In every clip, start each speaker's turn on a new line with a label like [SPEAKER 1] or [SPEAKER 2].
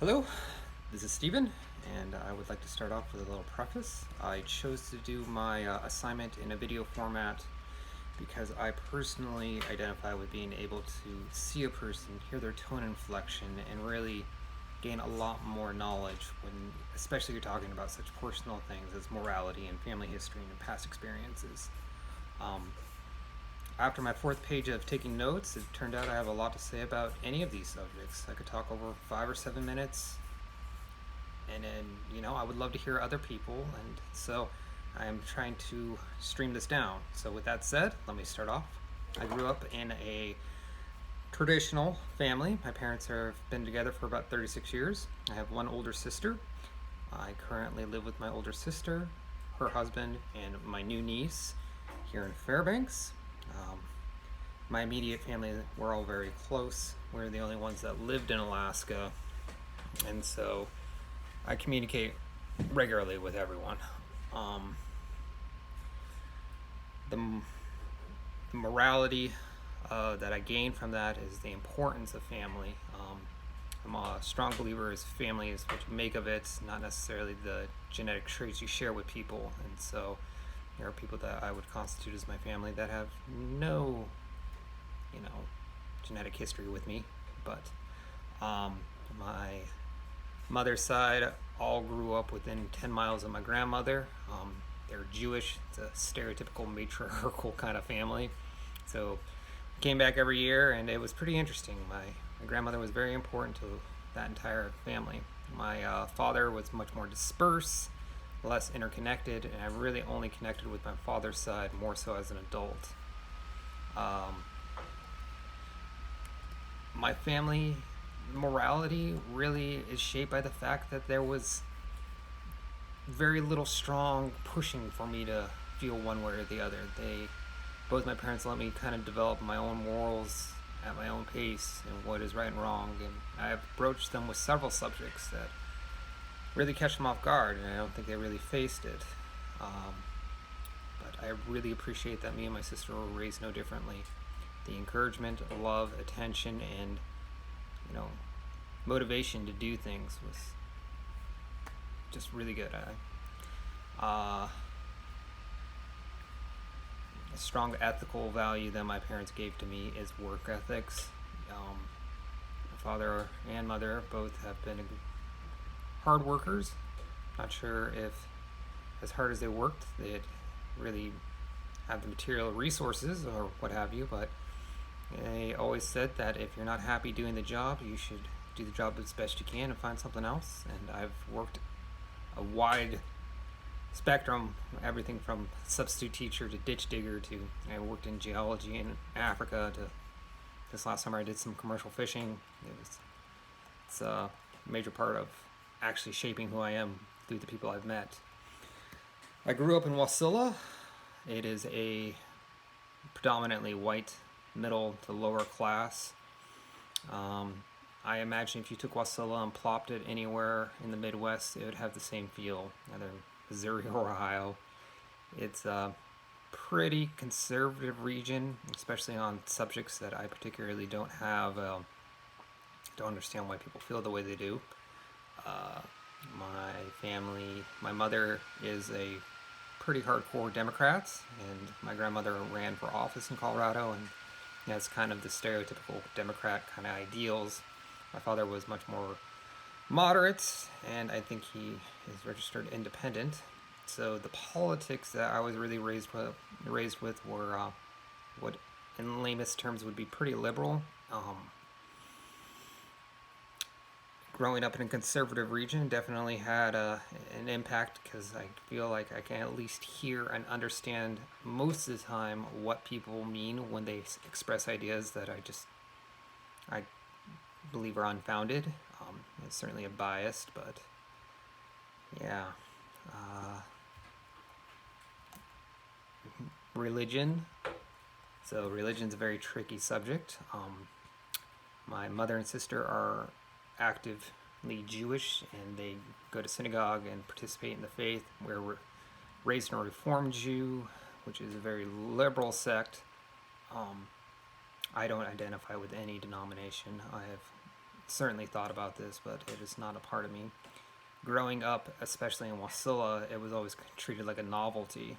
[SPEAKER 1] Hello, this is Steven, and I would like to start off with a little preface. I chose to do my assignment in a video format because I personally identify with being able to see a person, hear their tone inflection, and really gain a lot more knowledge when, especially you're talking about such personal things as morality and family history and past experiences. Um, After my fourth page of taking notes, it turned out I have a lot to say about any of these subjects. I could talk over 5 or 7 minutes, and then I would love to hear other people, and so I am trying to stream this down. So with that said, let me start off. I grew up in a traditional family. My parents have been together for about 36 years. I have one older sister. I currently live with my older sister, her husband, and my new niece here in Fairbanks. um, my immediate family, we're all very close. We're the only ones that lived in Alaska, and so I communicate regularly with everyone. Um, the, the morality that I gain from that is the importance of family. I'm a strong believer as family is what you make of it, not necessarily the genetic traits you share with people. And so there are people that I would constitute as my family that have no, you know, genetic history with me, but my mother's side all grew up within 10 miles of my grandmother. They're Jewish. It's a stereotypical matriarchal kind of family. So came back every year, and it was pretty interesting. My grandmother was very important to that entire family. My father was much more dispersed, less interconnected, and I really only connected with my father's side more so as an adult. Um, my family morality really is shaped by the fact that there was very little strong pushing for me to feel one way or the other. Both my parents let me kind of develop my own morals at my own pace and what is right and wrong, and I have broached them with several subjects that really catch them off guard, and I don't think they really faced it. Um, but I really appreciate that me and my sister were raised no differently. The encouragement, love, attention, and you know, motivation to do things was just really good. Uh, a strong ethical value that my parents gave to me is work ethics. My father and mother both have been hard workers. Not sure if, as hard as they worked, they'd really have the material resources or what have you, but they always said that if you're not happy doing the job, you should do the job as best you can and find something else. And I've worked a wide spectrum, everything from substitute teacher to ditch digger to I worked in geology in Africa to this last summer I did some commercial fishing. It's a major part of actually shaping who I am through the people I've met. I grew up in Wasilla. It is a predominantly white middle to lower class. I imagine if you took Wasilla and plopped it anywhere in the Midwest, it would have the same feel, either Missouri or Ohio. It's a pretty conservative region, especially on subjects that I particularly don't have. Don't understand why people feel the way they do. My family, my mother is a pretty hardcore Democrat, and my grandmother ran for office in Colorado, and that's kind of the stereotypical Democrat kind of ideals. My father was much more moderate, and I think he is registered independent. So the politics that I was really raised with were what, in lamest terms, would be pretty liberal. Growing up in a conservative region definitely had an impact because I feel like I can at least hear and understand most of the time what people mean when they express ideas that I believe are unfounded. It's certainly a bias, but yeah. Uh, Religion. So religion's a very tricky subject. My mother and sister are actively Jewish, and they go to synagogue and participate in the faith. We're raised in a Reformed Jew, which is a very liberal sect. I don't identify with any denomination. I have certainly thought about this, but it is not a part of me. Growing up, especially in Wasilla, it was always treated like a novelty.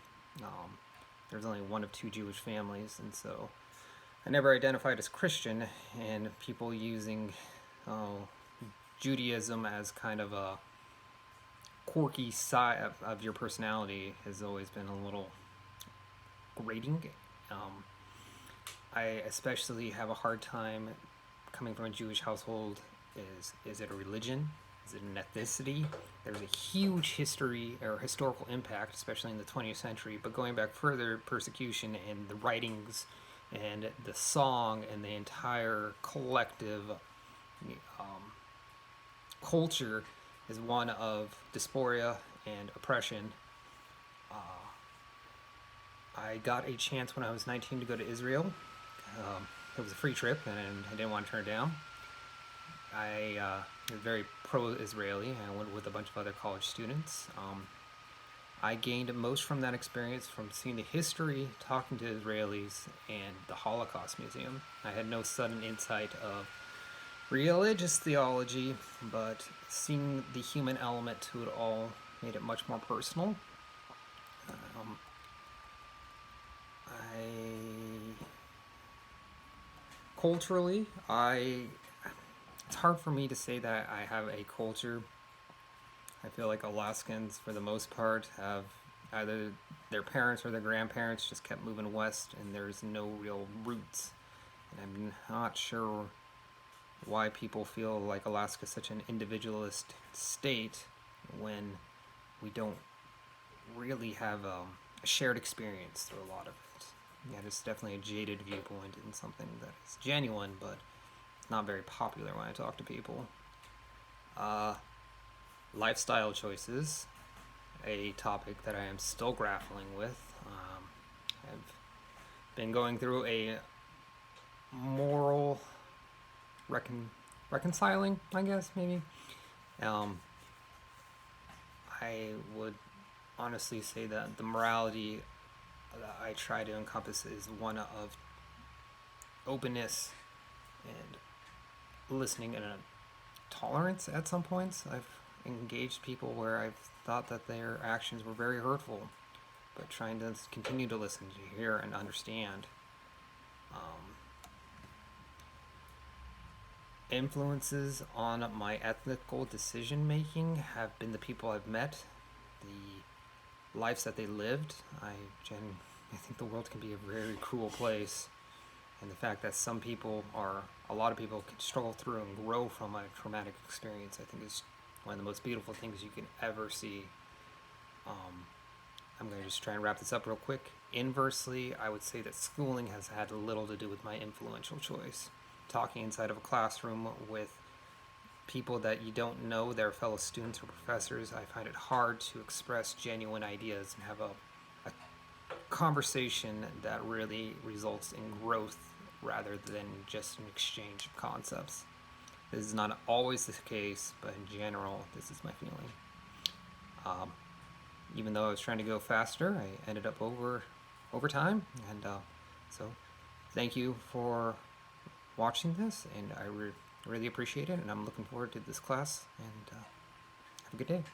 [SPEAKER 1] There's only one of two Jewish families, and so I never identified as Christian, and people using Judaism as kind of a quirky side of your personality has always been a little grating. I especially have a hard time coming from a Jewish household. Is it a religion? Is it an ethnicity? There's a huge history or historical impact, especially in the 20th century, but going back further, persecution and the writings and the song and the entire collective culture is one of dysphoria and oppression. I got a chance when I was 19 to go to Israel. It was a free trip, and I didn't want to turn it down. I was very pro-Israeli. I went with a bunch of other college students. I gained most from that experience from seeing the history, talking to Israelis, and the Holocaust Museum. I had no sudden insight of religious theology, but seeing the human element to it all made it much more personal. Culturally, it's hard for me to say that I have a culture. I feel like Alaskans, for the most part, have either their parents or their grandparents just kept moving west, and there's no real roots. And I'm not sure why people feel like Alaska is such an individualist state when we don't really have a shared experience through a lot of it. Yeah, it's definitely a jaded viewpoint and something that is genuine, but not very popular when I talk to people. Lifestyle choices, a topic that I am still grappling with. I've been going through a moral reconciling, I guess, maybe. I would honestly say that the morality that I try to encompass is one of openness and listening and a tolerance at some points. I've engaged people where I've thought that their actions were very hurtful, but trying to continue to listen, to hear, and understand. Influences on my ethical decision making have been the people I've met, the lives that they lived. I think the world can be a very cruel place, and the fact that a lot of people can struggle through and grow from a traumatic experience, I think is one of the most beautiful things you can ever see. I'm going to just try and wrap this up real quick. Inversely, I would say that schooling has had little to do with my influential choice. Talking inside of a classroom with people that you don't know, their fellow students or professors, I find it hard to express genuine ideas and have a conversation that really results in growth rather than just an exchange of concepts. This is not always the case, but in general, this is my feeling. Even though I was trying to go faster, I ended up over time, and so thank you for watching this, and I really appreciate it, and I'm looking forward to this class, and have a good day.